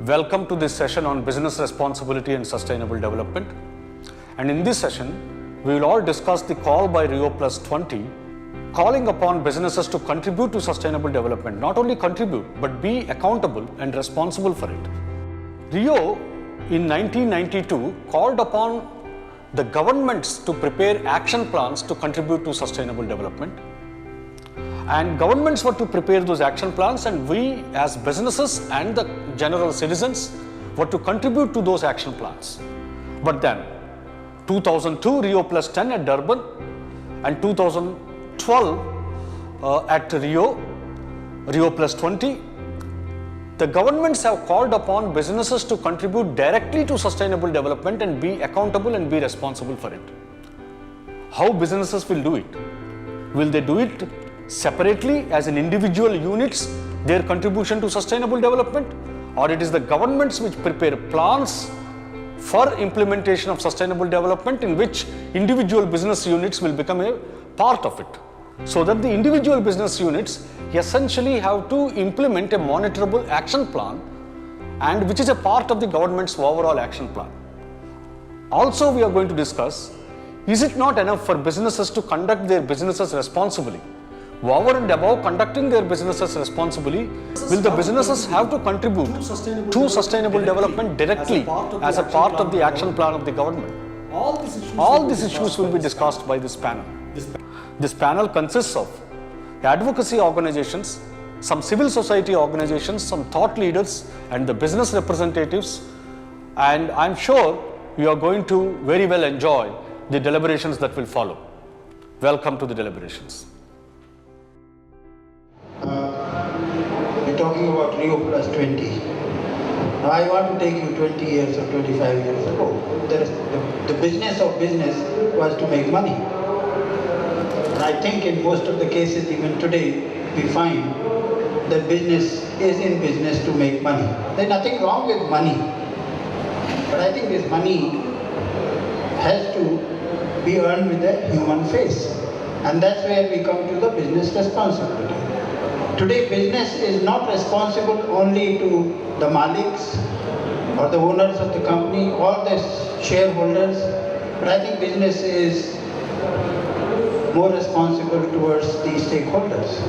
Welcome to this session on business responsibility and sustainable development. And in this session, we will all discuss the call by Rio+20, calling upon businesses to contribute to sustainable development. Not only contribute, but be accountable and responsible for it. Rio in 1992 called upon the governments to prepare action plans to contribute to sustainable development. And governments were to prepare those action plans, and we as businesses and the general citizens were to contribute to those action plans. But then 2002 Rio+10 at Durban and 2012 at Rio+20, the governments have called upon businesses to contribute directly to sustainable development and be accountable and be responsible for it. How businesses will do it? Will they do it separately as in individual units, their contribution to sustainable development, or it is the governments which prepare plans for implementation of sustainable development in which individual business units will become a part of it, so that the individual business units essentially have to implement a monitorable action plan, and which is a part of the government's overall action plan. Also, we are going to discuss, is it not enough for businesses to conduct their businesses responsibly? Over and above conducting their businesses responsibly, will the businesses have to contribute to sustainable development directly as a part of the action plan of the government? All these issues will be discussed by this panel. This panel consists of advocacy organizations, some civil society organizations, some thought leaders, and the business representatives. And I'm sure you are going to very well enjoy the deliberations that will follow. Welcome to the deliberations. We're talking about Rio+20. Now I want to take you 20 years or 25 years ago. The business of business was to make money. And I think in most of the cases, even today, we find that business is in business to make money. There's nothing wrong with money. But I think this money has to be earned with a human face. And that's where we come to the business responsibility. Today, business is not responsible only to the maliks or the owners of the company or the shareholders, but I think business is more responsible towards the stakeholders.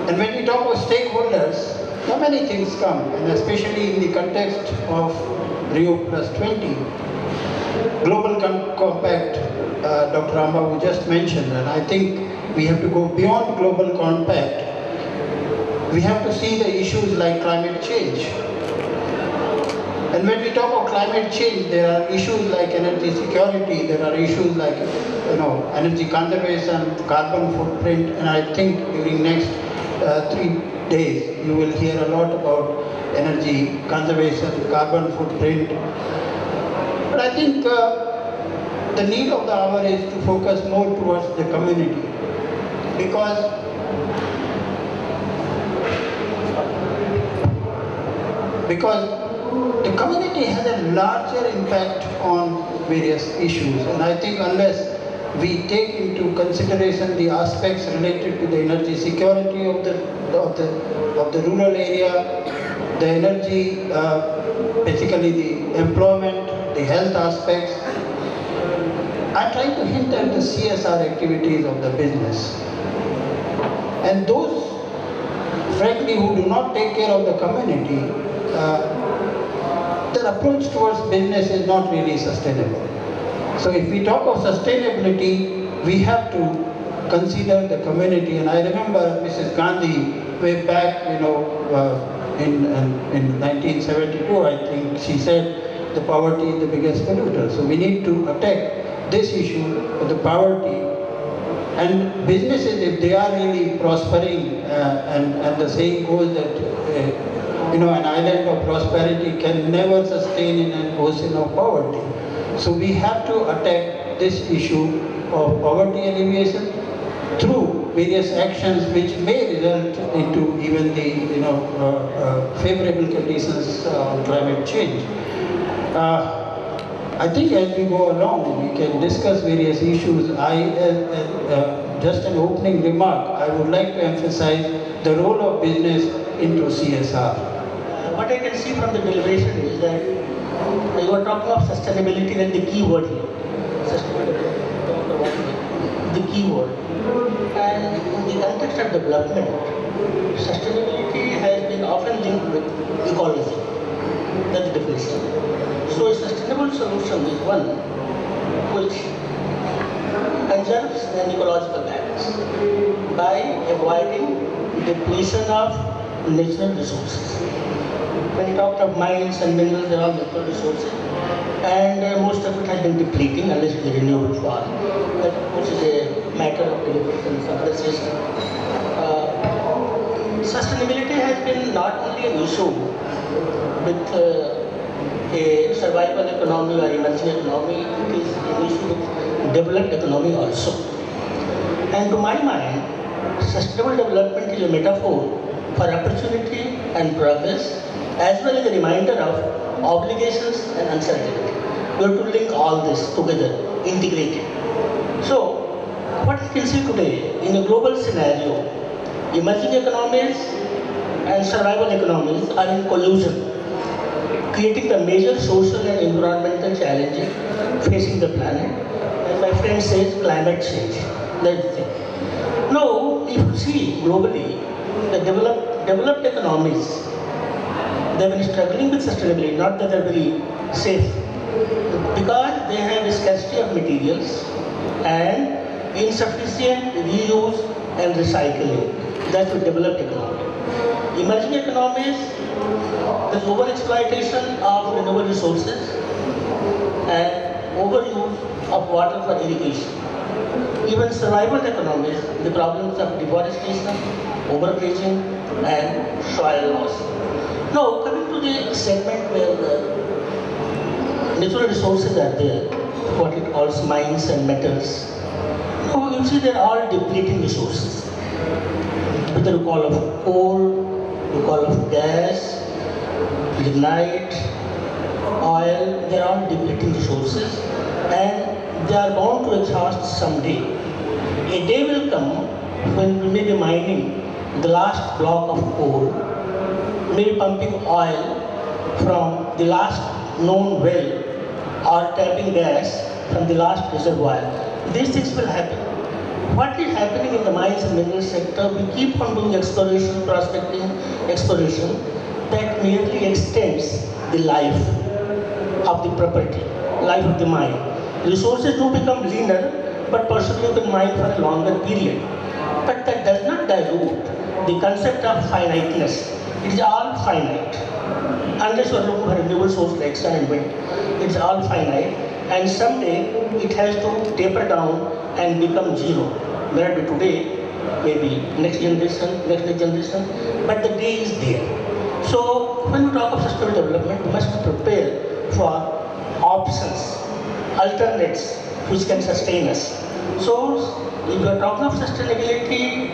And when we talk about stakeholders, there are many things come, and especially in the context of Rio+20, Global Compact, Dr. Babu just mentioned, and I think we have to go beyond Global Compact. We have to see the issues like climate change. And when we talk of climate change, there are issues like energy security, there are issues like energy conservation, carbon footprint, and I think during next 3 days you will hear a lot about energy conservation, carbon footprint. But I think the need of the hour is to focus more towards the community, because the community has a larger impact on various issues, and I think unless we take into consideration the aspects related to the energy security of the rural area, the energy, basically the employment, the health aspects, I try to hint at the CSR activities of the business. And those, frankly, who do not take care of the community, their approach towards business is not really sustainable. So if we talk of sustainability, we have to consider the community. And I remember Mrs. Gandhi, way back, in 1972, I think, she said, the poverty is the biggest polluter. So we need to attack this issue of the poverty. And businesses, if they are really prospering, and the saying goes that an island of prosperity can never sustain in an ocean of poverty. So we have to attack this issue of poverty alleviation through various actions which may result into even the favorable conditions on climate change. I think as we go along, we can discuss various issues. I just an opening remark, I would like to emphasize the role of business into CSR. What I can see from the deliberation is that you are talking of sustainability, and the key word here. Sustainability, the key word. And in the context of development, sustainability has been often linked with ecology. That's the definition. So a sustainable solution is one which conserves an ecological balance by avoiding depletion of natural resources. When you talk of mines and minerals, they are all natural resources, and most of it has been depleting unless it is renewable form, which is a matter of deliberation and conversation. Sustainability has been not only an issue with a survival economy or emerging economy, it is an issue with developed economy also. And to my mind, sustainable development is a metaphor for opportunity and progress, as well as a reminder of obligations and uncertainty. We have to link all this together, integrate it. So, what we can see today in a global scenario, emerging economies and survival economies are in collusion, creating the major social and environmental challenges facing the planet. As my friend says, climate change. That's the thing. Now, if you see globally, the developed economies, they've been struggling with sustainability, not that they're very safe, because they have a scarcity of materials and insufficient reuse and recycling. That's the developed economy. Emerging economies, there's overexploitation of renewable resources and overuse of water for irrigation. Even survival economies, the problems of deforestation, overgrazing, and soil loss. Now, coming to the segment where the natural resources are there, what it calls mines and metals. Now, you see they're all depleting resources. Whether you call of coal, you call of gas, lignite, oil, they're all depleting resources, and they are bound to exhaust someday. A day will come when we may be mining the last block of coal, maybe pumping oil from the last known well, or tapping gas from the last reservoir. These things will happen. What is happening in the mines and mineral sector, we keep on doing exploration, prospecting, exploration, that merely extends the life of the property, life of the mine. Resources do become leaner, but possibly you can mine for a longer period. But that does not dilute the concept of finiteness. It is all finite. Unless you are looking for a renewable source like sun and wind, it's all finite, and someday it has to taper down and become zero. Maybe today, maybe next generation, but the day is there. So when we talk of sustainable development, we must prepare for options, alternates which can sustain us. So if we are talking of sustainability,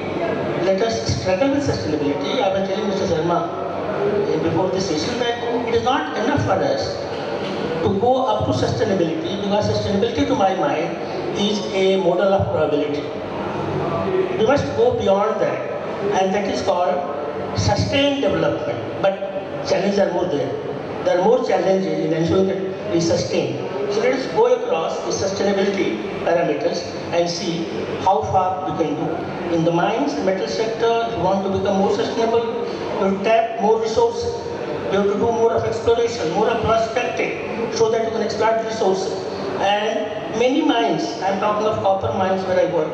let us struggle with sustainability. I was telling Mr. Sharma before this session that it is not enough for us to go up to sustainability, because sustainability to my mind is a model of probability. We must go beyond that, and that is called sustained development. But challenges are more there. There are more challenges in ensuring that it is sustained. So let us go across the sustainability parameters and see how far we can do. In the mines and metal sector, if you want to become more sustainable, you have to tap more resources. You have to do more of exploration, more of prospecting, so that you can exploit resources. And many mines, I am talking of copper mines where I work,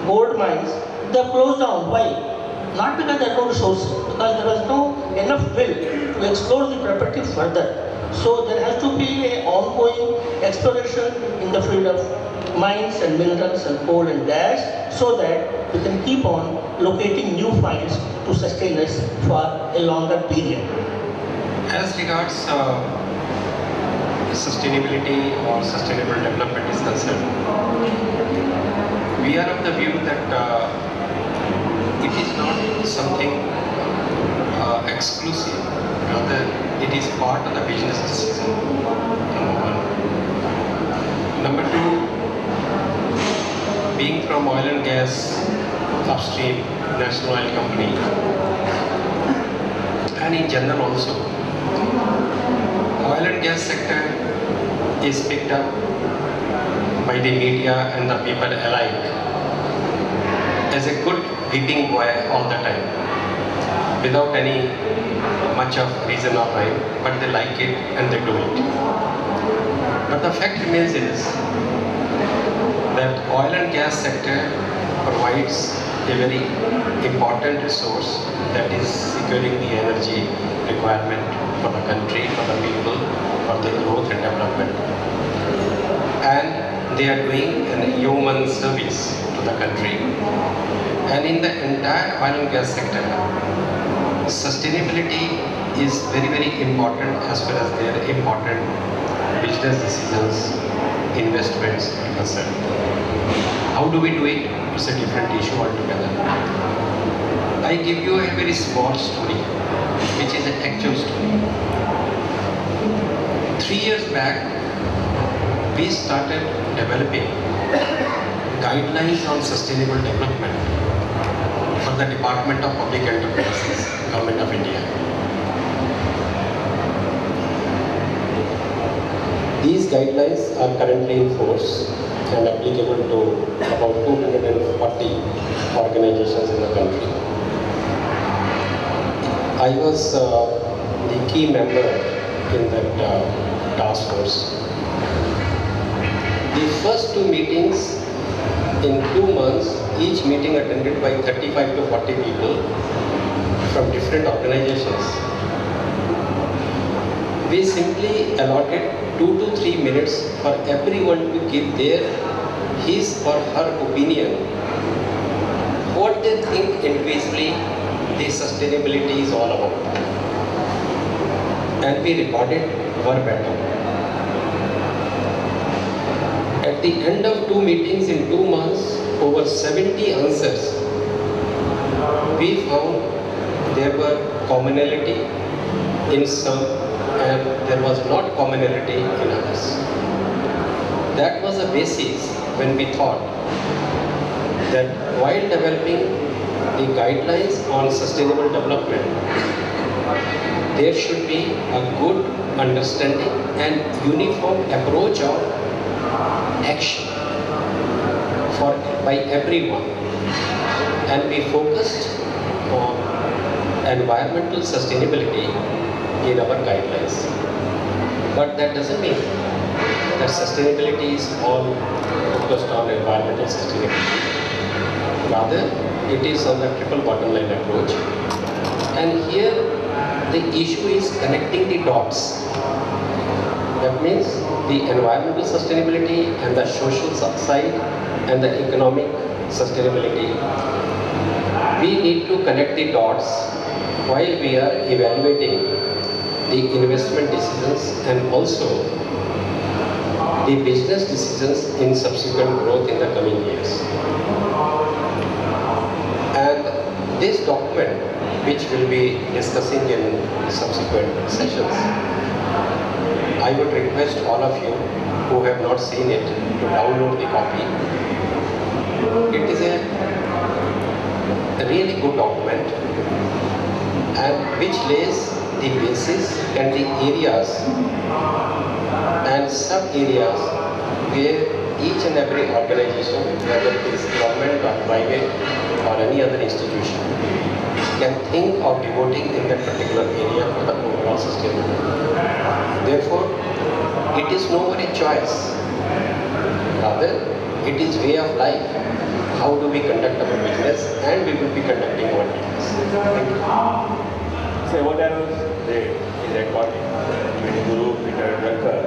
gold mines, they are closed down. Why? Not because there are no resources, because there was no enough will to explore the property further. So there has to be an ongoing exploration in the field of mines and minerals and coal and gas, so that we can keep on locating new finds to sustain us for a longer period. As regards sustainability or sustainable development is concerned, we are of the view that it is not something exclusive, rather it is part of the business decision, number one. Number two, being from oil and gas upstream, national oil company, and in general also, oil and gas sector is picked up by the media and the people alike as a good weeping boy all the time, without any much of reason or rhyme, but they like it and they do it. But the fact remains is that oil and gas sector provides a very important resource that is securing the energy requirement for the country, for the people, for the growth and development. And they are doing an human service to the country. And in the entire oil and gas sector, sustainability is very, very important as far as their important business decisions, investments are concerned. How do we do it? It's a different issue altogether. I give you a very small story, which is an actual story. 3 years back, we started developing guidelines on sustainable development for the Department of Public Enterprises, Government of India. These guidelines are currently in force and applicable to about 240 organizations in the country. I was the key member in that task force. The first 2 meetings in 2 months, each meeting attended by 35 to 40 people from different organizations. We simply allotted 2 to 3 minutes for everyone to give his or her opinion, what they think individually the sustainability is all about. And we recorded verbatim. At the end of 2 meetings in 2 months, over 70 answers, we found there were commonality in some and there was not commonality in others. That was a basis when we thought that while developing the guidelines on sustainable development, there should be a good understanding and uniform approach of action by everyone, and we focused on environmental sustainability in our guidelines. But that doesn't mean that sustainability is all focused on environmental sustainability. Rather, it is on the triple bottom line approach. And here the issue is connecting the dots. That means the environmental sustainability and the social side and the economic sustainability. We need to connect the dots while we are evaluating the investment decisions and also the business decisions in subsequent growth in the coming years. And this document, which we'll be discussing in subsequent sessions, I would request all of you who have not seen it to download the copy. It is a really good document and which lays the basis and the areas and sub-areas where each and every organization, whether it is government or private or any other institution, can think of devoting in that particular area for the overall sustainability. Therefore, it is no more a choice. Rather, it is way of life. How do we conduct our business, and we will be conducting our business. Thank you. So what I was saying is according to Guru Peter Drucker,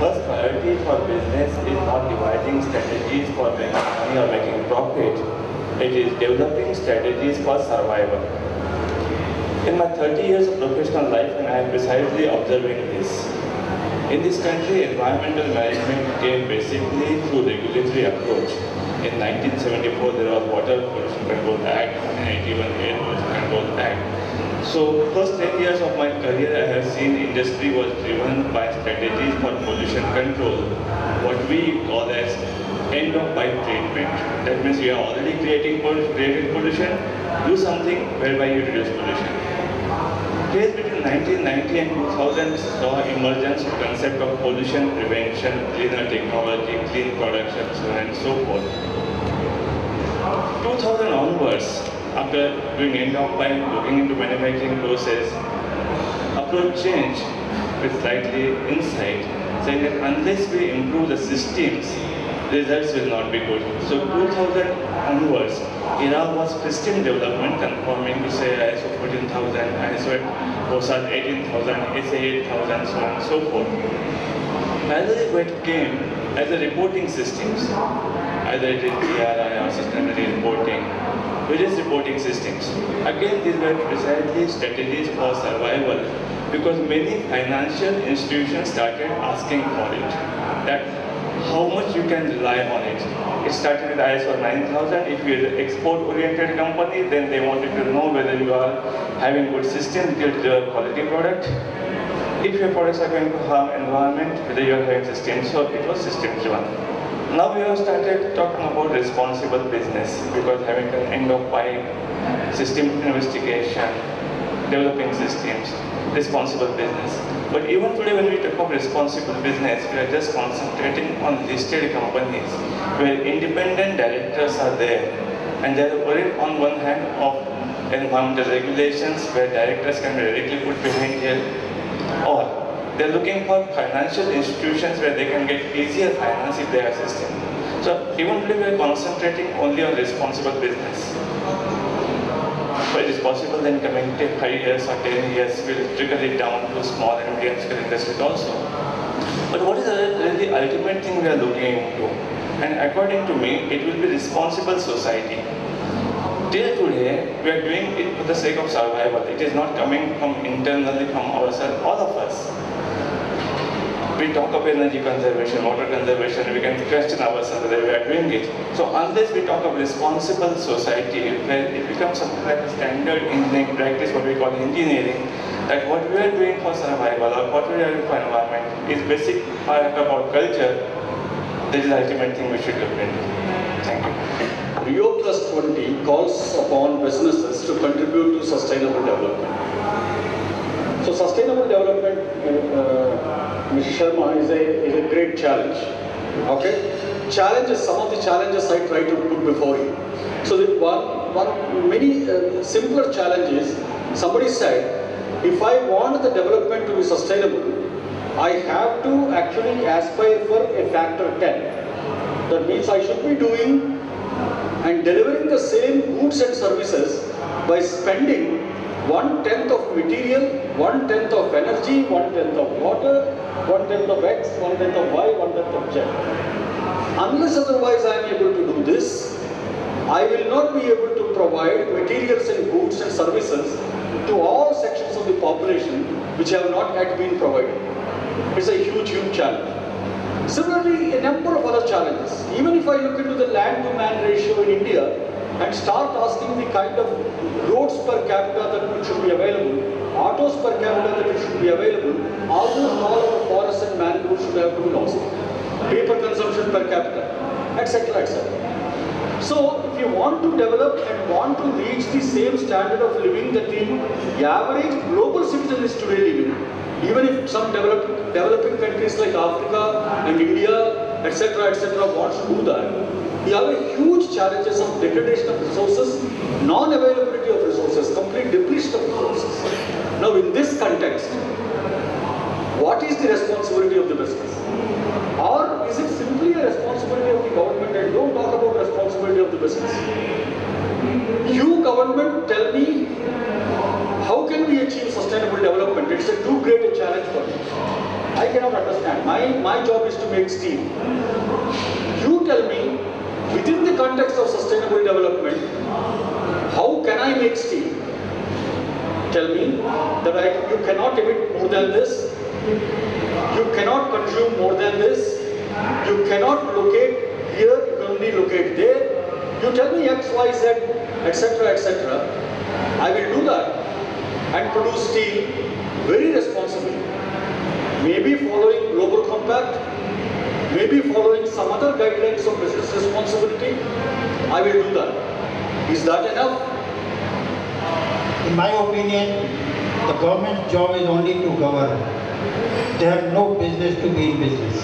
first priority for business is not devising strategies for making money or making profit. It is developing strategies for survival. In my 30 years of professional life, and I am precisely observing this. In this country, environmental management came basically through regulatory approach. In 1974, there was Water Pollution Control Act, and 81 Air Pollution Control Act. So, first 10 years of my career, I have seen industry was driven by strategies for pollution control, what we call as end-of-pipe treatment. That means you are already creating pollution, do something whereby you reduce pollution. Case between 1990 and 2000 saw emergence of concept of pollution prevention, cleaner technology, clean production, so on and so forth. 2000 onwards, after doing end-of-pipe, looking into manufacturing process, approach change with slightly insight, saying that unless we improve the systems, results will not be good. So 2000 onwards, era was system development, conforming to say ISO 14000, ISO OSAT 18000, SA 8000, so on and so forth. Finally, what came as a reporting systems, either it is TRI or systematic reporting, various reporting systems. Again, these were precisely strategies for survival, because many financial institutions started asking for it, that how much you can rely on it. It started with ISO 9000. If you're an export-oriented company, then they wanted to know whether you are having good systems, good quality product. If your products are going to harm environment, whether you are having systems, so it was system-driven. Now we have started talking about responsible business, because having an end-of-pipe, system investigation, developing systems, responsible business. But even today when we talk about responsible business, we are just concentrating on listed companies where independent directors are there, and they are worried on one hand of environmental regulations where directors can be directly put behind here, or they are looking for financial institutions where they can get easier finance if they have system. So even today we are concentrating only on responsible business. But it is possible then coming 5 years or 10 years will trickle it down to small and medium scale industries also. But what is the ultimate thing we are looking into? And according to me, it will be responsible society. Till today, we are doing it for the sake of survival. It is not coming from internally from ourselves, all of us. We talk of energy conservation, water conservation, we can question ourselves whether we are doing it. So unless we talk of responsible society, where it becomes something like a standard engineering practice, what we call engineering, that what we are doing for survival or what we are doing for environment is basic part of our culture, this is the ultimate thing we should look into. Thank you. Rio+20 calls upon businesses to contribute to sustainable development. So sustainable development, Mr. Sharma, is a great challenge. Okay? Challenges, some of the challenges I try to put before you. So the many simpler challenges, somebody said, if I want the development to be sustainable, I have to actually aspire for a factor 10. That means I should be doing and delivering the same goods and services by spending 1/10 of material, 1/10 of energy, 1/10 of water, 1/10 of X, 1/10 of Y, 1/10 of Z. Unless otherwise I am able to do this, I will not be able to provide materials and goods and services to all sections of the population which have not yet been provided. It's a huge challenge. Similarly, a number of other challenges. Even if I look into the land-to-man ratio in India and start asking the kind of roads per capita that should be available, autos per capita that should be available, almost all our forests and mangroves should have to be lost. Paper consumption per capita, etc., etc. So, if you want to develop and want to reach the same standard of living that the average global citizen is today living, even if some developing countries like Africa and India, etc., wants to do that, we have a huge challenges of degradation of resources, non-availability of resources, complete depletion of resources. Now, in this context, what is the responsibility of the business? Or is it simply a responsibility of the government? And don't talk about responsibility of the business. You government, tell me, how can we achieve sustainable development? It's a too great a challenge for me. I cannot understand. My job is to make steel. You tell me, within the context of sustainable development, how can I make steel? Tell me that you cannot emit more than this, you cannot consume more than this, you cannot locate here, you can only locate there. You tell me X, Y, Z, etc., etc. I will do that and produce steel very responsibly. Maybe following global compact, maybe following some other guidelines of business responsibility, I will do that. Is that enough? In my opinion, the government's job is only to govern. They have no business to be in business.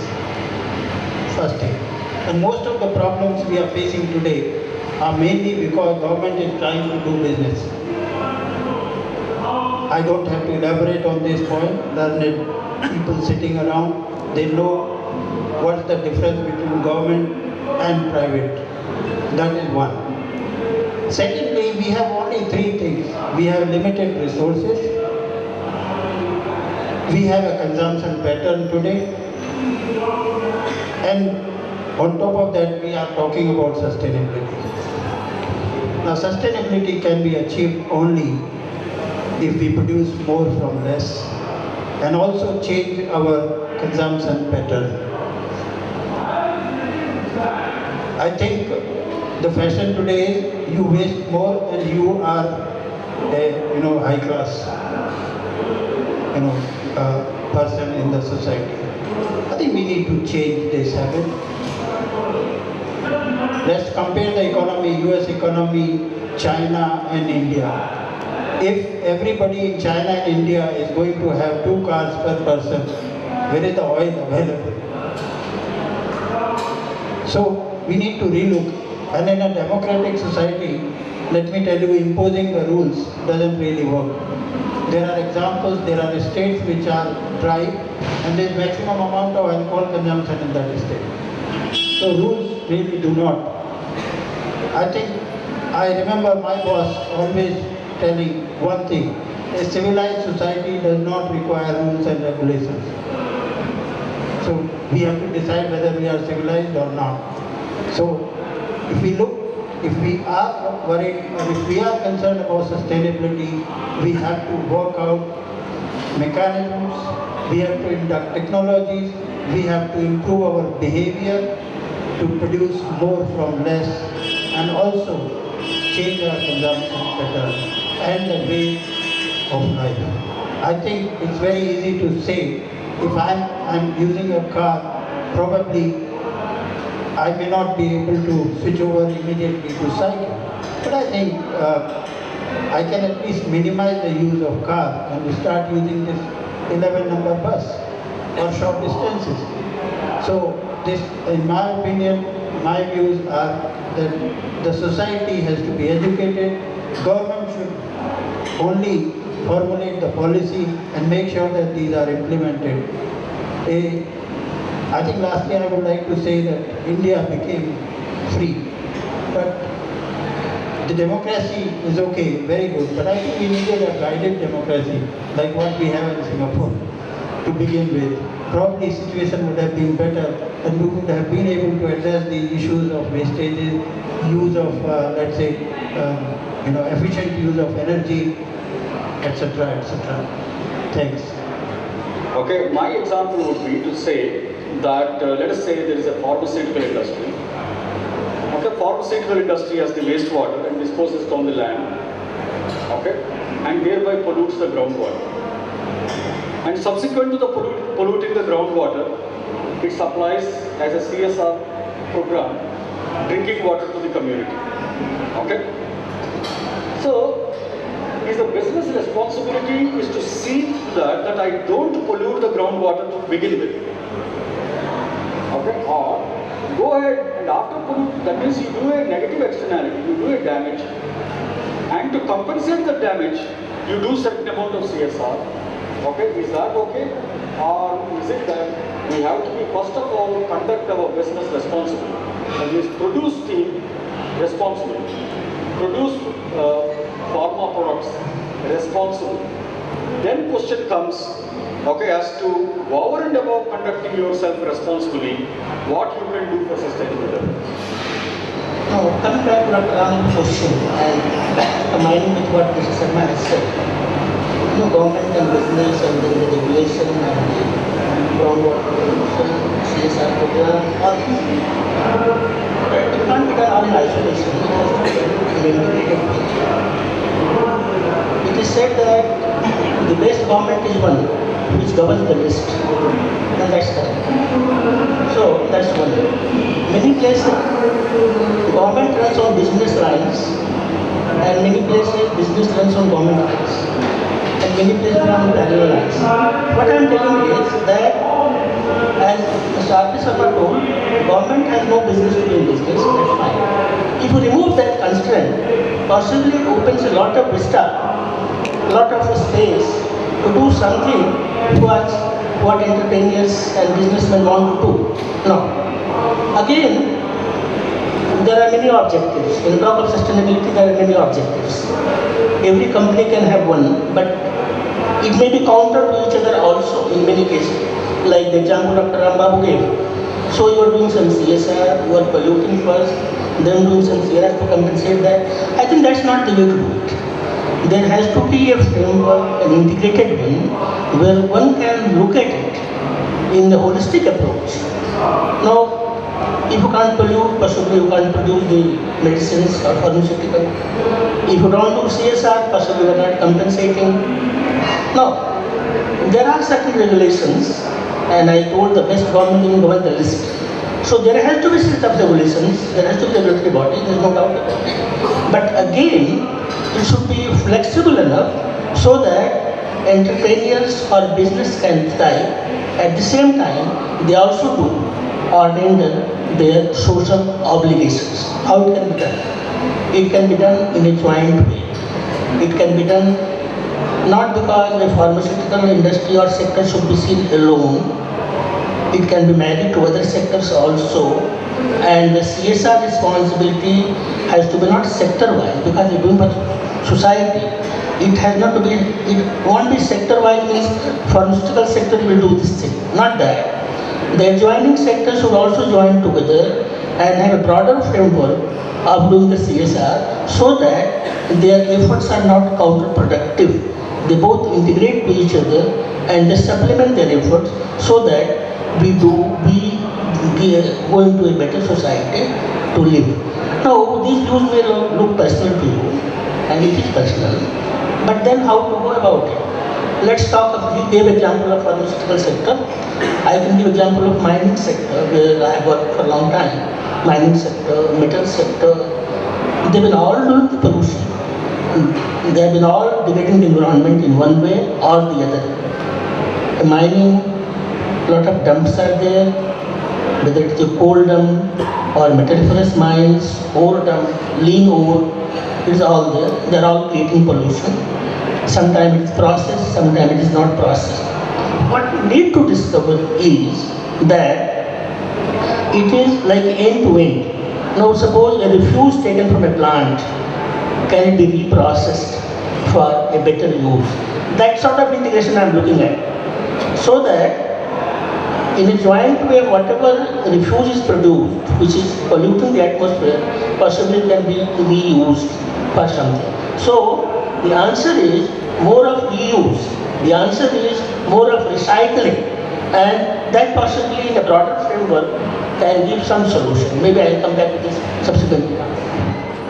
First thing. And most of the problems we are facing today are mainly because government is trying to do business. I don't have to elaborate on this point. Learned people sitting around, they know what's the difference between government and private. That is one. Secondly, we have only three things. We have limited resources. We have a consumption pattern today. And on top of that, we are talking about sustainability. Now, sustainability can be achieved only if we produce more from less and also change our consumption pattern. I think the fashion today is you waste more and you are a high class person in the society. I think we need to change this habit. Let's compare the economy, US economy, China and India. If everybody in China and India is going to have 2 cars per person, where is the oil available? So we need to relook. And in a democratic society, let me tell you, imposing the rules doesn't really work. There are examples, there are states which are dry and there is maximum amount of alcohol consumption in that state. So rules really do not. I remember my boss always telling one thing: a civilized society does not require rules and regulations. So we have to decide whether we are civilized or not. So if we are worried or if we are concerned about sustainability, we have to work out mechanisms, we have to induct technologies, we have to improve our behavior to produce more from less and also change our consumption pattern and the way of life. I think it's very easy to say, if I'm using a car, probably I may not be able to switch over immediately to cycle. But I think I can at least minimize the use of car and start using this 11 number bus or short distances. So this, in my opinion, my views are that the society has to be educated, government should only formulate the policy and make sure that these are implemented. I think lastly I would like to say that India became free, but the democracy is okay, very good, but I think we needed a guided democracy like what we have in Singapore to begin with. Probably situation would have been better and we would have been able to address the issues of wastages, use of, let's say, efficient use of energy, etc., etc. Thanks. Okay, my example would be to say that, let us say there is a pharmaceutical industry. Okay, pharmaceutical industry has the wastewater and disposes it on the land, okay, and thereby pollutes the groundwater. And subsequent to the polluting the groundwater, it supplies as a CSR program drinking water to the community. Okay? So, is the business responsibility is to see that I don't pollute the groundwater to begin with. Okay? Or go ahead and after pollute, that means you do a negative externality, you do a damage, and to compensate the damage, you do certain amount of CSR. Okay, is that okay? Or is it that we have to be first of all conduct our business responsibly? That means produce steel responsibly, produce pharma products responsibly. Then question comes, okay, as to over and above conducting yourself responsibly, what you can do for sustainable development. Now, coming back to the question and combining with what Mr. Sharma has said. Government and business and the regulation and the groundwater pollution, CSR program, all these. It can't be done all in isolation. It has to be done in an integrated picture. It is said that the best government is one which governs the least, and that's correct. So that's one. Many places, government runs on business lines, and many places business runs on government lines, and many places run on parallel lines. What I am telling is that, as Mr. R.P. Sharma told, government has no business to do in business. That's fine. If you remove that constraint, possibly it opens a lot of vista, a lot of space to do something what entrepreneurs and businessmen want to do. Now, again, there are many objectives. When you talk of sustainability, there are many objectives. Every company can have one, but it may be counter to each other also in many cases. Like the example Dr. Babu gave. So you are doing some CSR, you are polluting first, then doing some CSR to compensate that. I think that's not the way to do it. There has to be a framework, an integrated one, where one can look at it in the holistic approach. Now, if you can't pollute, possibly you can't produce the medicines or pharmaceutical. If you don't do CSR, possibly you are not compensating. Now, there are certain regulations, and I told the best government in govern the list. So there has to be set of regulations, there has to be a regulatory body, there is no doubt about it. But again, it should be flexible enough so that entrepreneurs or business can thrive. At the same time, they also do or render their social obligations. How it can be done? It can be done in a joint way. It can be done not because a pharmaceutical industry or sector should be seen alone. It can be married to other sectors also. And the CSR responsibility has to be not sector-wise, because you're doing for society. It has not to be, it won't be sector-wise, means pharmaceutical sector will do this thing. Not that. The adjoining sectors should also join together and have a broader framework of doing the CSR so that their efforts are not counterproductive. They both integrate to each other and they supplement their efforts so that we go into a better society to live. Now, these views may look personal to you, and it is personal, but then how to go about it? Let's talk of, you gave example of pharmaceutical sector. I can give example of mining sector, where I have worked for a long time. Mining sector, metal sector, they've been all doing the pollution. They have been all degrading the environment in one way or the other. Mining, a lot of dumps are there, whether it's a coal dump or metalliferous mines, ore dump, lean ore, it's all there. They're all creating pollution. Sometimes it's processed, sometimes it is not processed. What we need to discover is that it is like end to end. Now suppose a refuse taken from a plant can be reprocessed for a better use. That sort of integration I am looking at. So that in a joint way, whatever refuse is produced, which is polluting the atmosphere, possibly can be reused for something. So the answer is more of reuse. The answer is more of recycling. And that possibly in a broader framework can give some solution. Maybe I'll come back to this subsequently.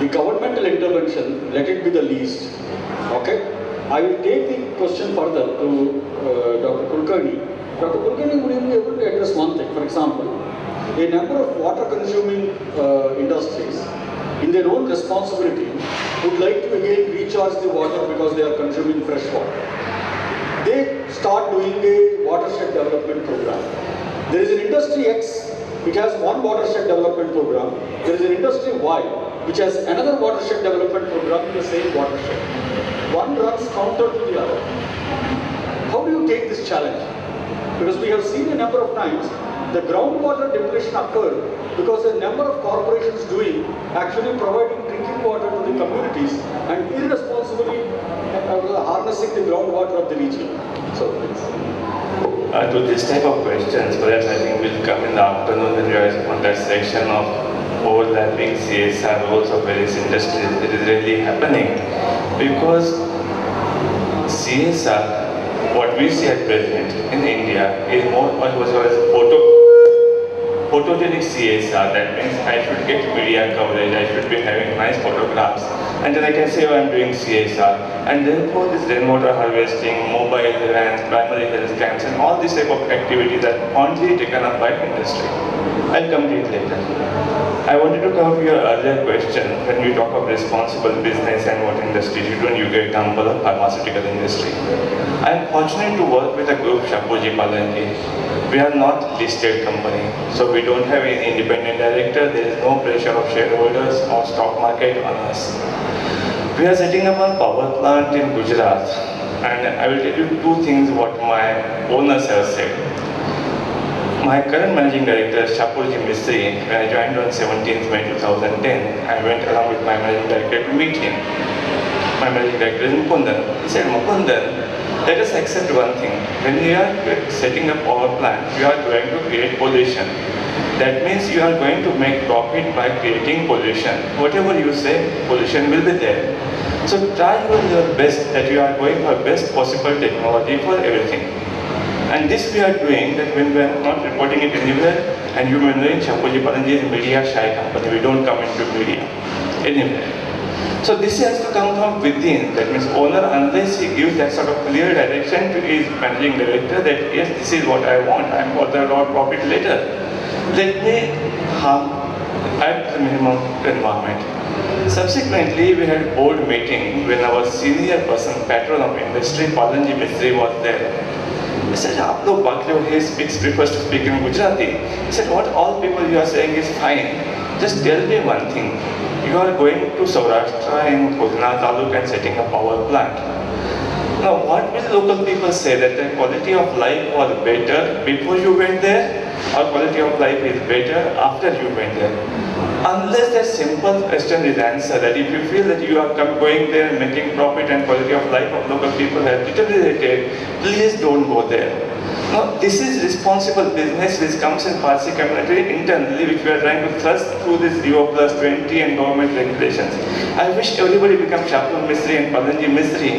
The governmental intervention, let it be the least. Okay? I will take the question further to Dr. Kulkarni. Dr. Kulkarni, would you be able to address one thing? For example, a number of water-consuming industries, in their own responsibility, would like to again recharge the water because they are consuming fresh water. They start doing a watershed development program. There is an industry X which has one watershed development program. There is an industry Y which has another watershed development program in the same watershed. One runs counter to the other. How do you take this challenge? Because we have seen a number of times the groundwater depletion occurred because a number of corporations actually providing drinking water to the communities and irresponsibly harnessing the groundwater of the region. So to this type of questions, perhaps I think will come in the afternoon when we are on that section of overlapping CSR roles of various industries. It is really happening because CSR, what we see at present in India, is more what was photogenic CSR. That means I should get media coverage, I should be having nice photographs, And then I can say, oh, I'm doing CSR. And therefore, this rainwater harvesting, mobile vans, primary health camps, and all these type of activities are only taken up by industry. I'll come to it later. I wanted to come to your earlier question when we talk of responsible business and what industry should do, and you gave example of pharmaceutical industry. I'm fortunate to work with a group, Shapoorji Palanji. We are not listed company, so we don't have any independent director. There is no pressure of shareholders or stock market on us. We are setting up a power plant in Gujarat, and I will tell you two things what my owners have said. My current managing director, Shapoorji Mistry, when I joined on 17th May 2010, I went along with my managing director to meet him. My managing director is Mukundan. He said, Mukundan, let us accept one thing. When you are setting up our plant, you are going to create pollution. That means you are going to make profit by creating pollution. Whatever you say, pollution will be there. So try your best that you are going for best possible technology for everything. And this we are doing that when we are not reporting it anywhere, and you may know in Shapoorji Palanji is a media shy company. We don't come into media anywhere. So this has to come from within. That means owner, unless he gives that sort of clear direction to his managing director that yes, this is what I want, I'm bothered about profit later. Let me harm at the minimum environment. Subsequently, we had board meeting when our senior person, patron of industry, Palanji Mistry was there. He said, "आप लोग बाकी लोग he speaks prefers to speak in Gujarati." He said, "What all people you are saying is fine. Just tell me one thing. You are going to Saurashtra in Khulna Taluk and setting a power plant. Now, what will local people say? That the quality of life was better before you went there, or quality of life is better after you went there? Unless that simple question is answered, that if you feel that you are going there and making profit and quality of life of local people have deteriorated, please don't go there." Now, this is responsible business which comes in Parsi community internally, which we are trying to thrust through this Rio+20 and government regulations. I wish everybody becomes Shapoorji Mistry and Palanji Mistry.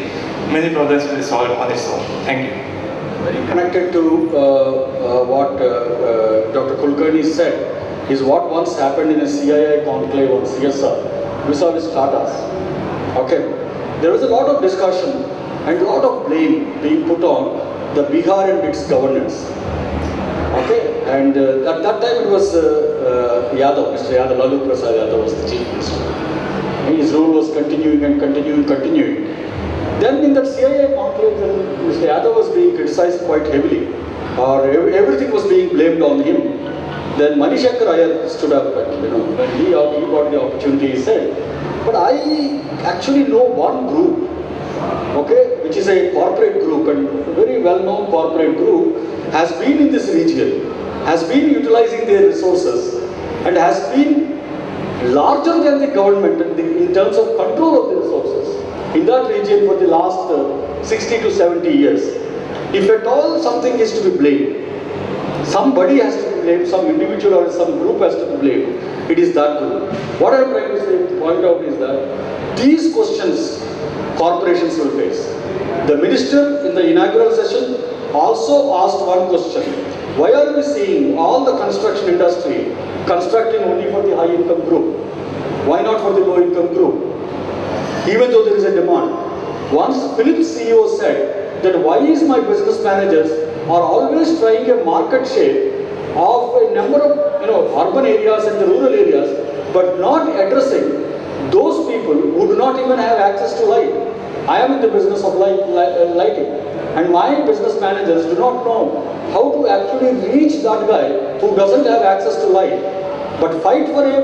Many problems will be solved on its own. Thank you. Very connected to what Dr. Kulkarni said is what once happened in a CII conclave on CSR vis-a-vis Tatas. Okay, there was a lot of discussion and a lot of blame being put on the Bihar and its governance. Okay, and at that time it was Yadav, Mr. Yadav, Lalu Prasad Yadav was the chief minister. And his rule was continuing and continuing. Then in that CII conclave, Mr. Yadav was being criticized quite heavily, or everything was being blamed on him. Then Manishankar Iyer stood up and, when he got the opportunity, he said, "But I actually know one group, okay, which is a corporate group and very well-known corporate group, has been in this region, has been utilizing their resources and has been larger than the government in terms of control of the resources in that region for the last 60 to 70 years. If at all something is to be blamed, somebody has to be blamed, some individual or some group has to be blamed, it is that group." What I am trying to point out is that these questions corporations will face. The minister in the inaugural session also asked one question: why are we seeing all the construction industry constructing only for the high income group? Why not for the low income group? Even though there is a demand. Once Philips CEO said that why is my business managers are always trying a market share of a number of urban areas and the rural areas, but not addressing those people who do not even have access to light. I am in the business of lighting, and my business managers do not know how to actually reach that guy who doesn't have access to light, but fight for a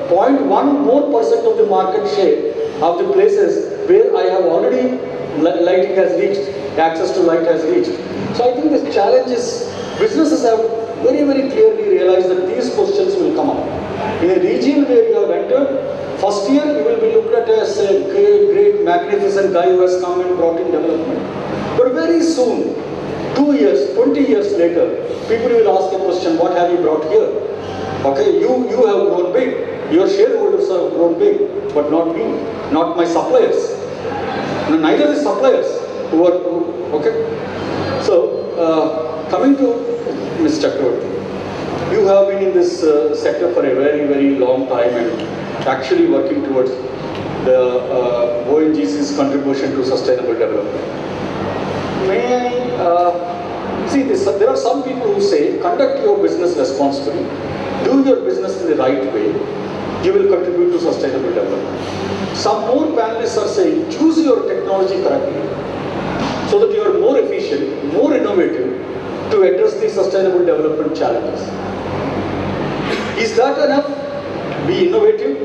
0.1% more of the market share of the places where I have already lighting has reached, access to light has reached. So I think this challenge is, businesses have very, very clearly realized that these questions will come up. In a region where you have entered, first year you will be looked at as a great, magnificent guy who has come and brought in development. But very soon, 2 years, 20 years later, people will ask the question, what have you brought here? Okay, you have grown big, your shareholders have grown big, but not me, not my suppliers. No, neither the suppliers okay. So, coming to Ms. Chakraborty, you have been in this sector for a very, very long time and actually working towards the ONGC's contribution to sustainable development. May I see this? There are some people who say, conduct your business responsibly, do your business in the right way, you will contribute to sustainable development. Some more panelists are saying, choose your technology correctly, so that you are more efficient, more innovative to address the sustainable development challenges. Is that enough? Be innovative,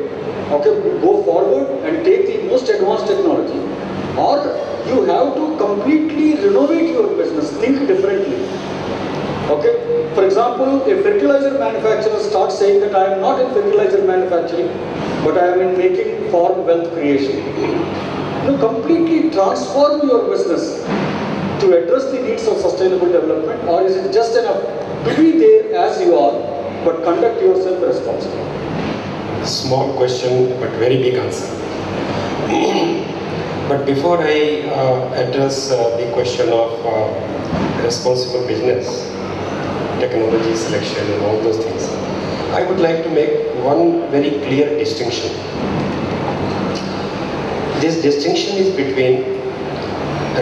okay, go forward and take the most advanced technology, or you have to completely renovate your business, think differently. Okay, for example, a fertilizer manufacturer starts saying that I am not in fertilizer manufacturing, but I am in making farm wealth creation. You completely transform your business to address the needs of sustainable development, or is it just enough to be there as you are, but conduct yourself responsibly? Small question, but very big answer. But before I address the question of responsible business, technology selection and all those things, I would like to make one very clear distinction. This distinction is between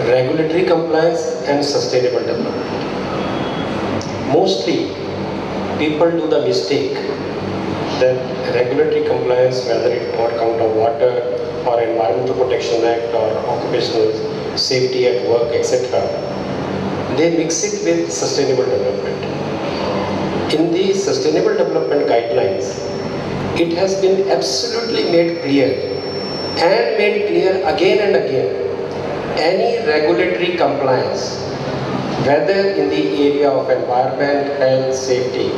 regulatory compliance and sustainable development. Mostly, people do the mistake that regulatory compliance, whether it on account of water or Environmental Protection Act or occupational safety at work, etc., they mix it with sustainable development. In the sustainable development guidelines, it has been absolutely made clear and made clear again and again, any regulatory compliance, whether in the area of environment, health, safety,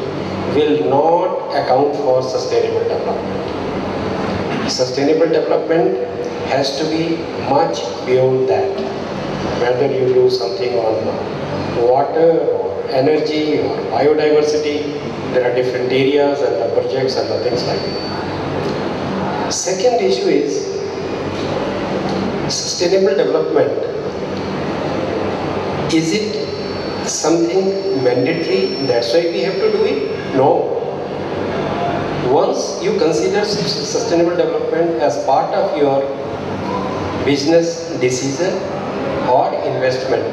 will not account for sustainable development. Sustainable development has to be much beyond that. Whether you do something on water or energy or biodiversity, there are different areas and the projects and the things like that. Second issue is sustainable development. Is it something mandatory? That's why we have to do it? No. Once you consider sustainable development as part of your business decision or investment,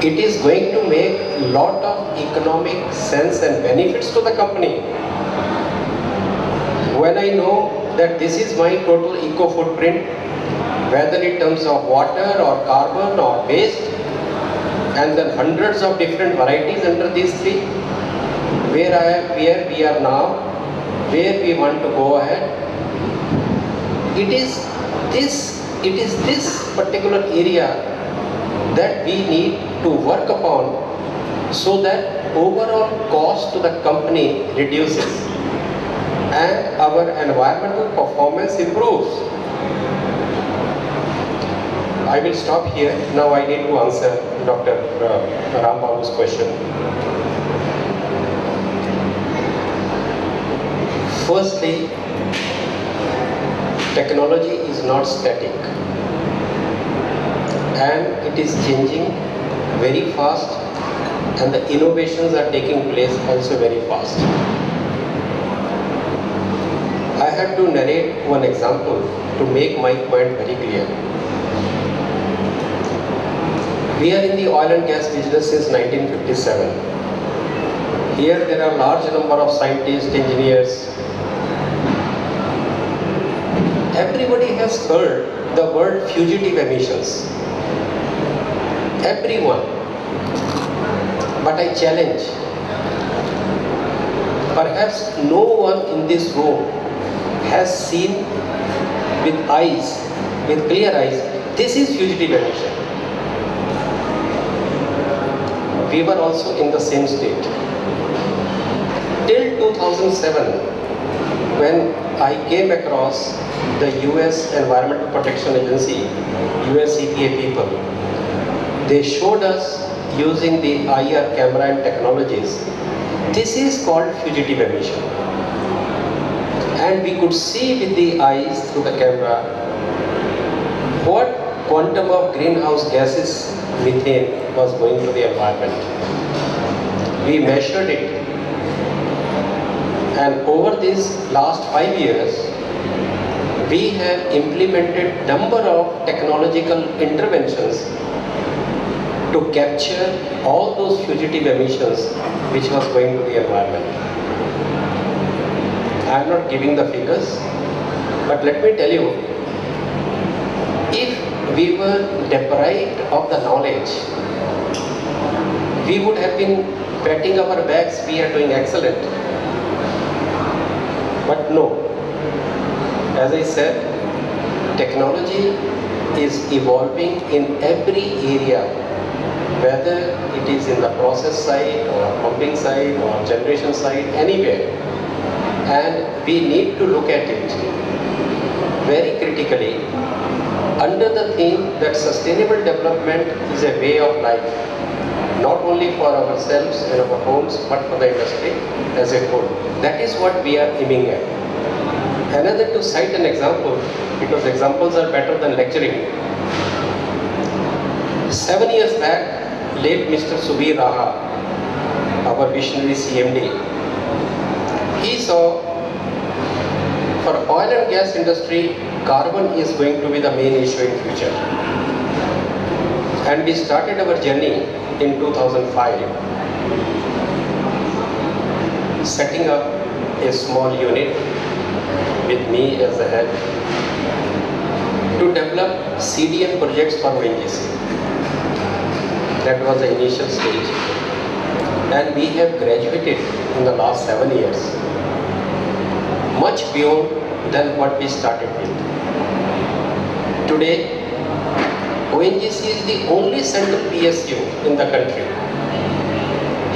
it is going to make a lot of economic sense and benefits to the company. When I know that this is my total eco footprint, whether in terms of water or carbon or waste, and then hundreds of different varieties under these three, where we are now, where we want to go ahead, it is this particular area that we need to work upon, so that overall cost to the company reduces and our environmental performance improves. I will stop here. Now I need to answer Dr. Babu's question. Firstly, technology is not static and it is changing very fast, and the innovations are taking place also very fast. I have to narrate one example to make my point very clear. We are in the oil and gas business since 1957. Here there are large number of scientists, engineers. Everybody has heard the word fugitive emissions. Everyone. But I challenge. Perhaps no one in this room has seen with eyes, with clear eyes, this is fugitive emission. We were also in the same state. Till 2007, when I came across the US Environmental Protection Agency, US EPA people, they showed us using the IR camera and technologies. This is called fugitive emission. And we could see with the eyes through the camera what quantum of greenhouse gases, methane, was going to the environment. We measured it, and over these last 5 years, we have implemented number of technological interventions to capture all those fugitive emissions which was going to the environment. I am not giving the figures, but let me tell you, if we were deprived of the knowledge, we would have been patting our backs, we are doing excellent. But no, as I said, technology is evolving in every area, whether it is in the process side or pumping side or generation side, anywhere. And we need to look at it very critically under the theme that sustainable development is a way of life, not only for ourselves and our homes, but for the industry as a whole. That is what we are aiming at. Another, to cite an example, because examples are better than lecturing. 7 years back, late Mr. Subir Raha, our visionary CMD, he saw for oil and gas industry, carbon is going to be the main issue in future. And we started our journey in 2005, setting up a small unit with me as the head to develop CDN projects for ONGC. That was the initial stage. And we have graduated in the last 7 years, much beyond than what we started with. Today, ONGC is the only central PSU in the country,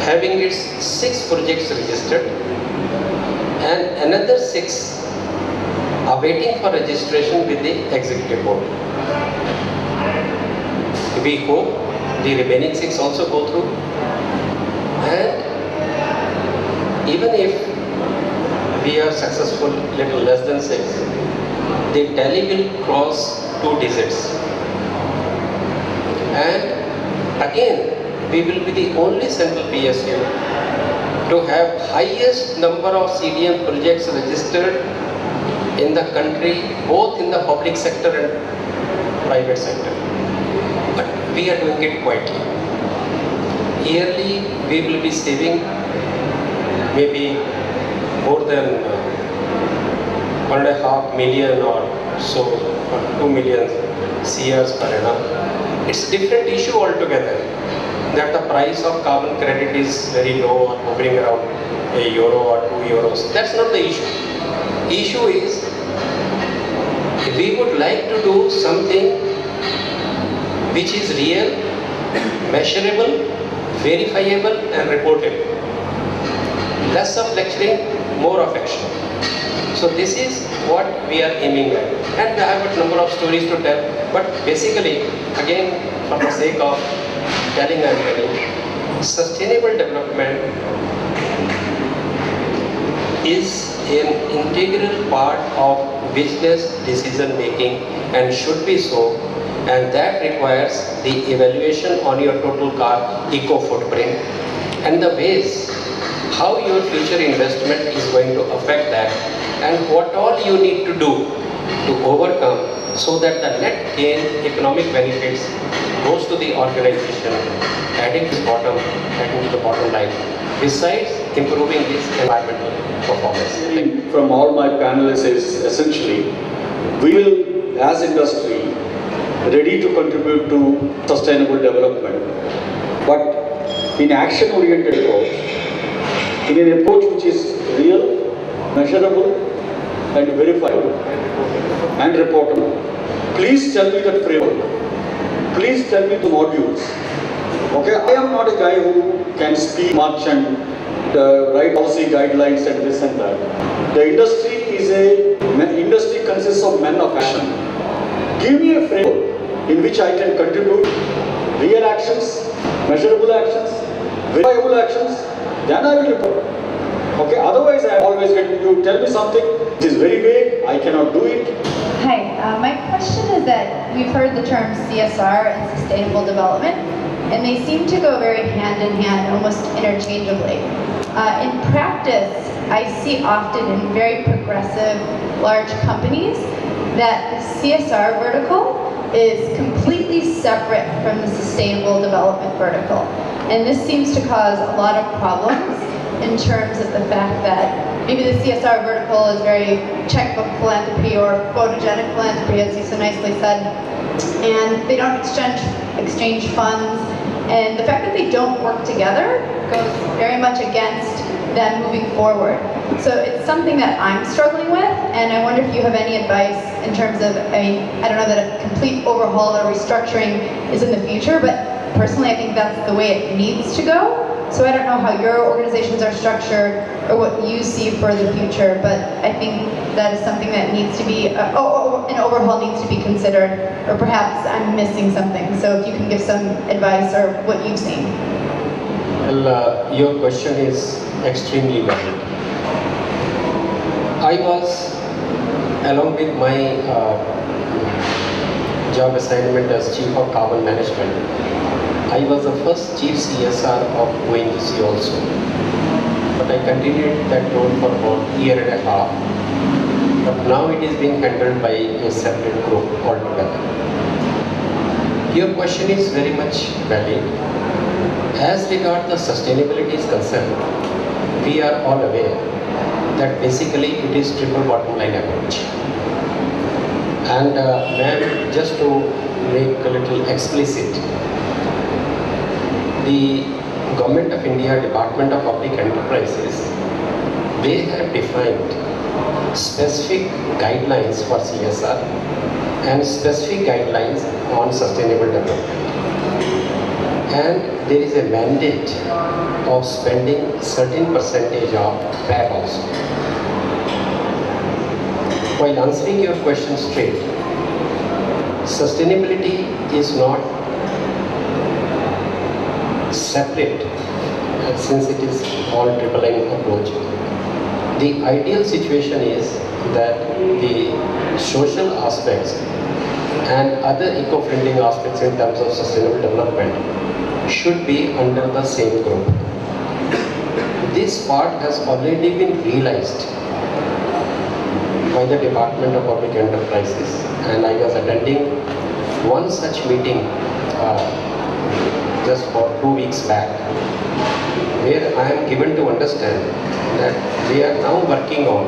having its 6 projects registered and another 6 awaiting for registration with the executive board. We hope the remaining 6 also go through, and even if we are successful little less than 6, the tally will cross 2 digits. And again, we will be the only central PSU to have highest number of CDM projects registered in the country, both in the public sector and private sector. But we are doing it quietly. Yearly, we will be saving maybe more than 1.5 million or so, or 2 million CRs per annum. It's a different issue altogether, that the price of carbon credit is very low or hovering around €1 or €2. That's not the issue. Issue is, we would like to do something which is real, measurable, verifiable and reportable. Less of lecturing, more of action. So this is what we are aiming at. And I have a number of stories to tell, but basically, again, for the sake of telling everybody, sustainable development is an integral part of business decision making and should be so, and that requires the evaluation on your total car eco footprint and the ways how your future investment is going to affect that, and what all you need to do to overcome so that the net gain economic benefits goes to the organization, adding to the bottom line, besides improving its environmental performance. From all my panelists is essentially, we will, as industry, ready to contribute to sustainable development, but in action-oriented approach, in an approach which is real, measurable, and verifiable, and reportable. Please tell me that framework. Please tell me the modules. Okay, I am not a guy who can speak much and write policy guidelines and this and that. The industry consists of men of action. Give me a framework in which I can contribute real actions, measurable actions, verifiable actions, then I will report. Okay, otherwise I am always getting you tell me something which is very vague, I cannot do it. Hi, my question is that we've heard the terms CSR and sustainable development, and they seem to go very hand in hand, almost interchangeably. In practice, I see often in very progressive, large companies that the CSR vertical is completely separate from the sustainable development vertical. And this seems to cause a lot of problems in terms of the fact that maybe the CSR vertical is very checkbook philanthropy or photogenic philanthropy, as you so nicely said, and they don't exchange funds. And the fact that they don't work together goes very much against them moving forward. So it's something that I'm struggling with, and I wonder if you have any advice in terms of, I don't know that a complete overhaul or restructuring is in the future, but personally I think that's the way it needs to go. So I don't know how your organizations are structured or what you see for the future, but I think that is something that needs to be, an overhaul needs to be considered, or perhaps I'm missing something. So if you can give some advice or what you've seen. Well, your question is extremely valid. I was, along with my job assignment as Chief of Carbon Management, I was the first Chief CSR of ONGC also. But I continued that role for about a year and a half. But now it is being handled by a separate group altogether. Your question is very much valid. As regards the sustainability is concerned, we are all aware that basically it is triple bottom line approach. And ma'am, just to make a little explicit, the Government of India Department of Public Enterprises, they have defined specific guidelines for CSR and specific guidelines on sustainable development. And there is a mandate of spending certain percentage of PAT also. While answering your question straight, sustainability is not separate since it is all triple line approach. The ideal situation is that the social aspects and other eco-friendly aspects in terms of sustainable development should be under the same group. This part has already been realized by the Department of Public Enterprises, and I was attending one such meeting just for 2 weeks back, where I am given to understand that they are now working on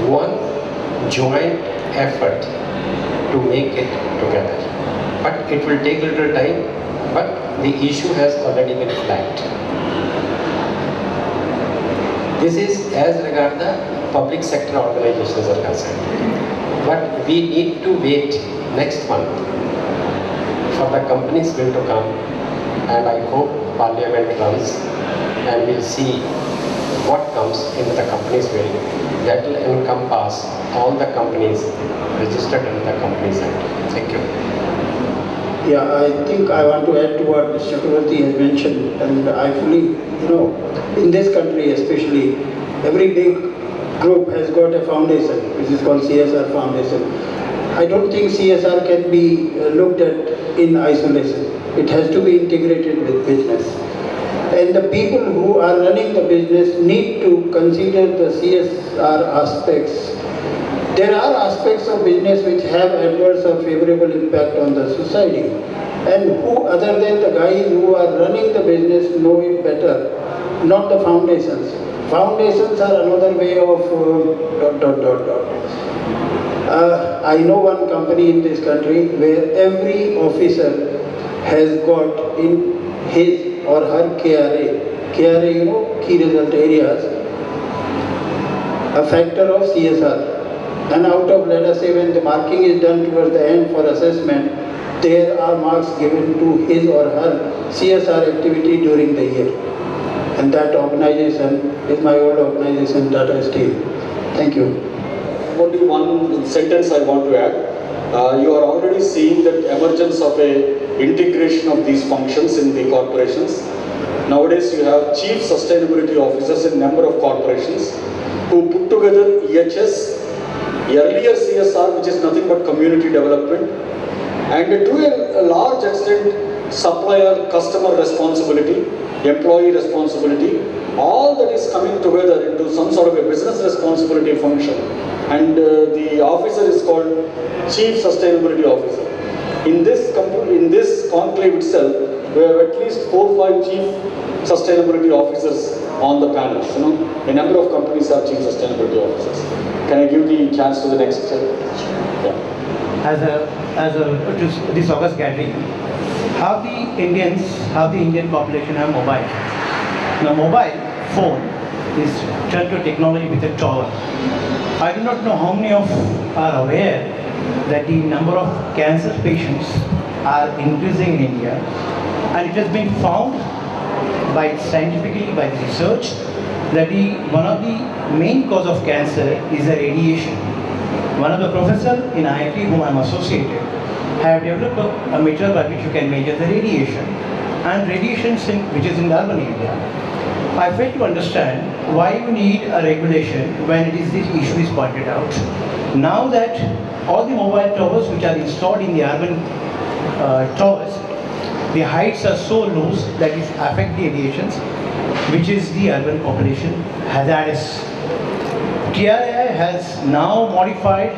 one joint effort to make it together. But it will take a little time, but the issue has already been flagged. This is as regards the public sector organizations are concerned. But we need to wait next month for the companies bill to come, and I hope Parliament runs and we'll see what comes into the companies bill that will encompass all the companies registered under the Companies Act. Thank you. Yeah, I think I want to add to what Mr. Chakraborty has mentioned, and I fully, in this country especially, every big group has got a foundation, which is called CSR Foundation. I don't think CSR can be looked at in isolation. It has to be integrated with business. And the people who are running the business need to consider the CSR aspects. There are aspects of business which have adverse or favorable impact on the society. And who other than the guys who are running the business know it better, not the foundations. Foundations are another way of I know one company in this country where every officer has got in his or her KRA, key result areas, a factor of CSR. And out of, let us say, when the marking is done towards the end for assessment, there are marks given to his or her CSR activity during the year. And that organization is my old organization, TATA Steel. Thank you. Only one sentence I want to add. You are already seeing the emergence of a integration of these functions in the corporations. Nowadays you have chief sustainability officers in number of corporations who put together EHS, earlier CSR, which is nothing but community development, and to a large extent supplier customer responsibility, employee responsibility, all that is coming together into some sort of a business responsibility function. And the officer is called Chief Sustainability Officer. In this conclave itself, we have at least 4 or 5 Chief Sustainability Officers on the panels. A number of companies have Chief Sustainability Officers. Can I give the chance to the next? Yeah. To this August gathering, how the Indian population have mobile. Now mobile phone is turned to technology with a tower. I do not know how many of are aware that the number of cancer patients are increasing in India, and it has been found scientifically by the research that one of the main cause of cancer is the radiation. One of the professors in IIT whom I am associated have developed a meter by which you can measure the radiation, and radiation which is in the urban area. I fail to understand why you need a regulation when this issue is pointed out. Now that all the mobile towers which are installed in the urban towers, the heights are so low that it affects the radiations, which is the urban population hazardous. TRAI has now modified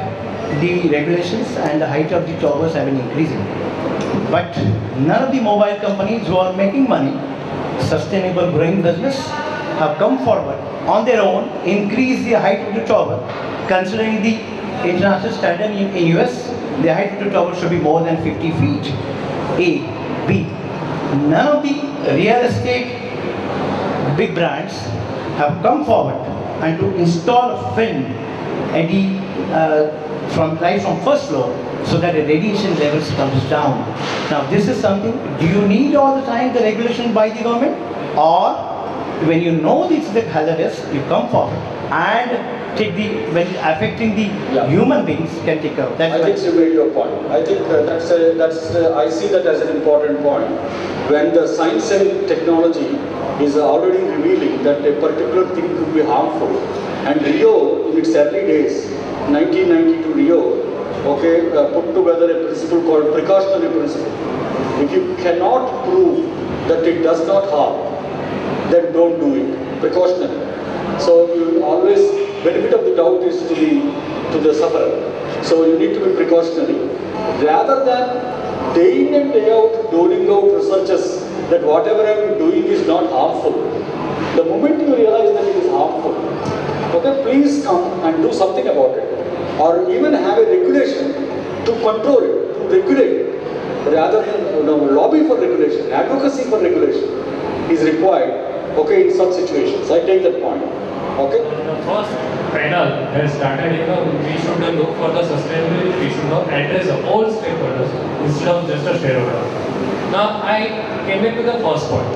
the regulations and the height of the towers have been increasing. But none of the mobile companies who are making money, sustainable growing business, have come forward on their own, increase the height of the tower. Considering the international standard in US, the height of the tower should be more than 50 feet. A. B. None of the real estate big brands have come forward and to install a fin at from first floor so that the radiation levels comes down. Now this is something, do you need all the time the regulation by the government, or when you know this is hazardous, you come forward and take when affecting the human beings can take care of. I think you made your point. I think I see that as an important point. When the science and technology is already revealing that a particular thing could be harmful, and Rio in its early days, 1992 Rio, put together a principle called precautionary principle. If you cannot prove that it does not harm, then don't do it. Precautionary. So you always, benefit of the doubt is to the sufferer. So you need to be precautionary. Rather than day in and day out doling out researches that whatever I am doing is not harmful. The moment you realize that it is harmful, please come and do something about it. Or even have a regulation to control it, to regulate it. Rather than lobby for regulation, advocacy for regulation is required, in such situations. I take that point. Okay? The first panel has started, we should look for the sustainability, we should address all stakeholders instead of just a shareholder. Now, I came into the first point.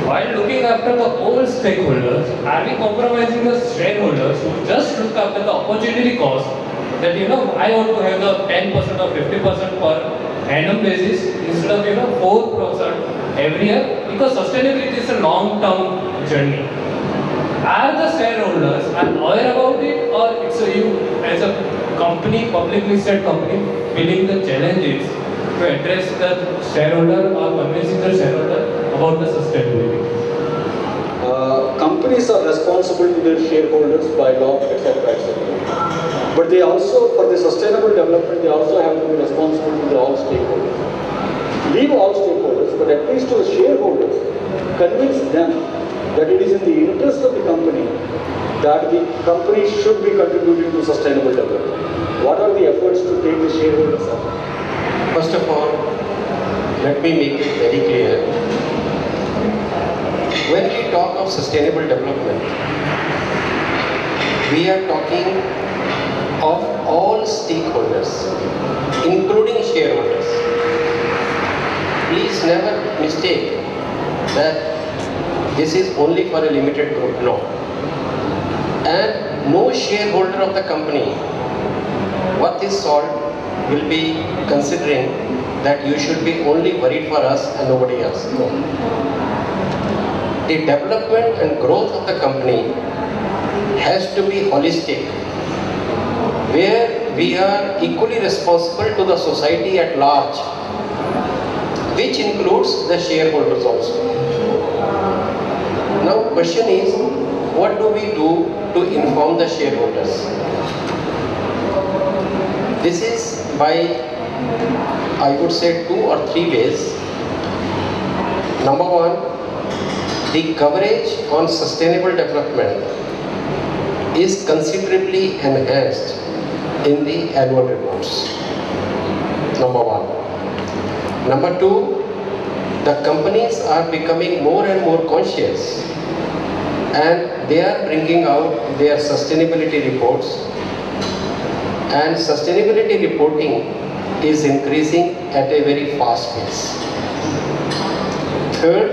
While looking after the all stakeholders, are we compromising the shareholders who just look after the opportunity cost that, I want to have the 10% or 50% per annum basis instead of 4% every year, because sustainability is a long-term journey. Are the shareholders aware about it, or it's you as a company, publicly listed company, feeling the challenges to address the shareholder or convincing the shareholder about the sustainability? Companies are responsible to their shareholders by law, etc. But they also, for the sustainable development, they also have to be responsible to all stakeholders. Leave all stakeholders, but at least to the shareholders, convince them that it is in the interest of the company that the company should be contributing to sustainable development. What are the efforts to take the shareholders up? First of all, let me make it very clear. When we talk of sustainable development, we are talking of all stakeholders, including shareholders. Please never mistake that this is only for a limited group. No. And no shareholder of the company, what is solved, will be considering that you should be only worried for us and nobody else. No. The development and growth of the company has to be holistic, where we are equally responsible to the society at large, which includes the shareholders also. Now question is, what do we do to inform the shareholders? This is by, I would say, 2 or 3 ways. Number one, the coverage on sustainable development is considerably enhanced in the annual reports. Number one. Number two, the companies are becoming more and more conscious and they are bringing out their sustainability reports, and sustainability reporting is increasing at a very fast pace. Third,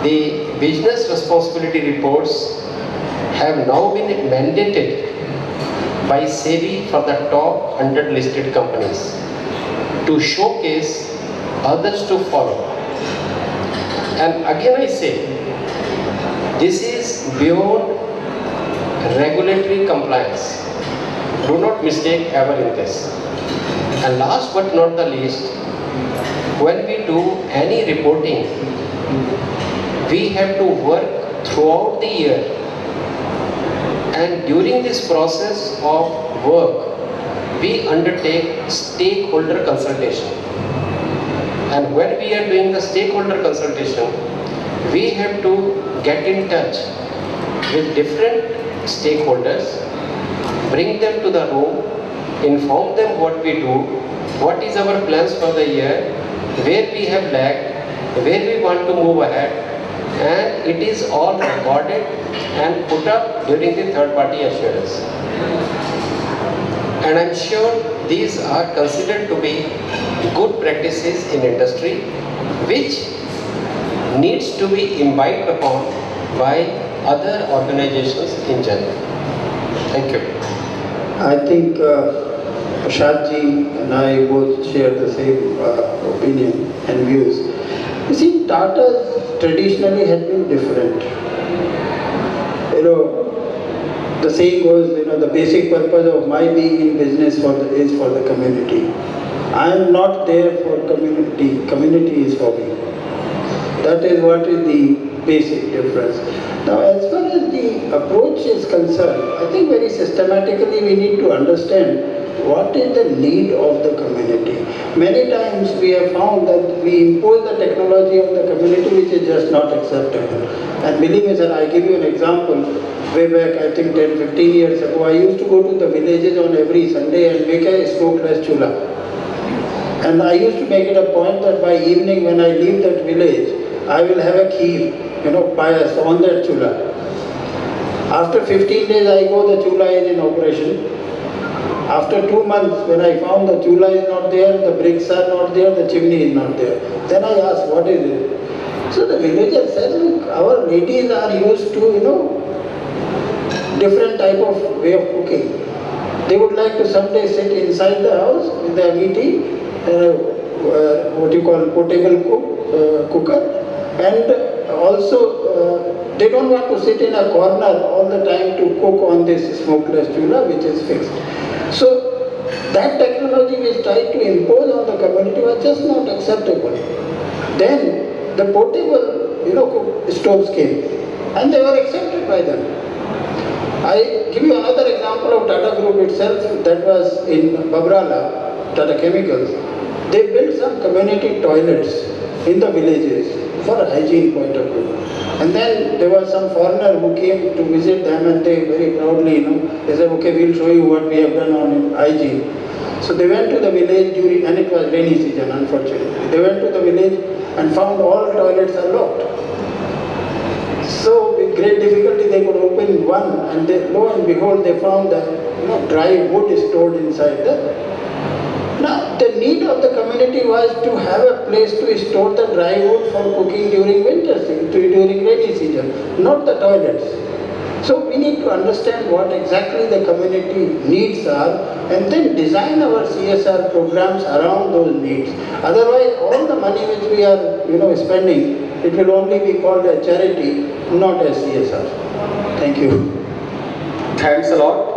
the business responsibility reports have now been mandated by SEBI for the top 100 listed companies to showcase others to follow. And again I say, this is beyond regulatory compliance. Do not mistake ever in this. And last but not the least, when we do any reporting, we have to work throughout the year. And during this process of work, we undertake stakeholder consultation. And when we are doing the stakeholder consultation, we have to get in touch with different stakeholders, bring them to the room, inform them what we do, what is our plans for the year, where we have lagged, where we want to move ahead, and it is all recorded and put up during the third-party assurance. And I'm sure these are considered to be good practices in industry, which needs to be imbibed upon by other organizations in general. Thank you. I think Shadji and I both share the same opinion and views. You see, Tata traditionally had been different. The saying goes, the basic purpose of my being in business is for the community. I am not there for community. Community is for me. That is what is the basic difference. Now, as far as the approach is concerned, I think very systematically we need to understand what is the need of the community. Many times we have found that we impose the technology on the community which is just not acceptable. And believe me, sir, I give you an example. Way back, I think 10, 15 years ago, I used to go to the villages on every Sunday and make a smokeless chula. And I used to make it a point that by evening when I leave that village, I will have a kheer, pious on that chula. After 15 days, I go, the chula is in operation. After 2 months, when I found the chula is not there, the bricks are not there, the chimney is not there. Then I asked, what is it? So the villager said, look, our ladies are used to, different type of way of cooking. They would like to someday sit inside the house with their meaty, what you call portable cooker, and also they don't want to sit in a corner all the time to cook on this smokeless chula which is fixed. So that technology which tried to impose on the community was just not acceptable. Then the portable stoves came and they were accepted by them. I give you another example of Tata Group itself. That was in Babrala, Tata Chemicals. They built some community toilets in the villages for a hygiene point of view. And then there was some foreigner who came to visit them and they very proudly, they said, okay, we'll show you what we have done on hygiene. So they went to the village and it was rainy season, unfortunately. They went to the village and found all toilets are locked. So with great difficulty they could open one, and lo and behold they found that dry wood is stored inside the. Now the need of the community was to have a place to store the dry wood for cooking during winter season, during rainy season, not the toilets. So we need to understand what exactly the community needs are and then design our CSR programs around those needs. Otherwise all the money which we are spending, it will only be called a charity, not a CSR. Thank you. Thanks a lot.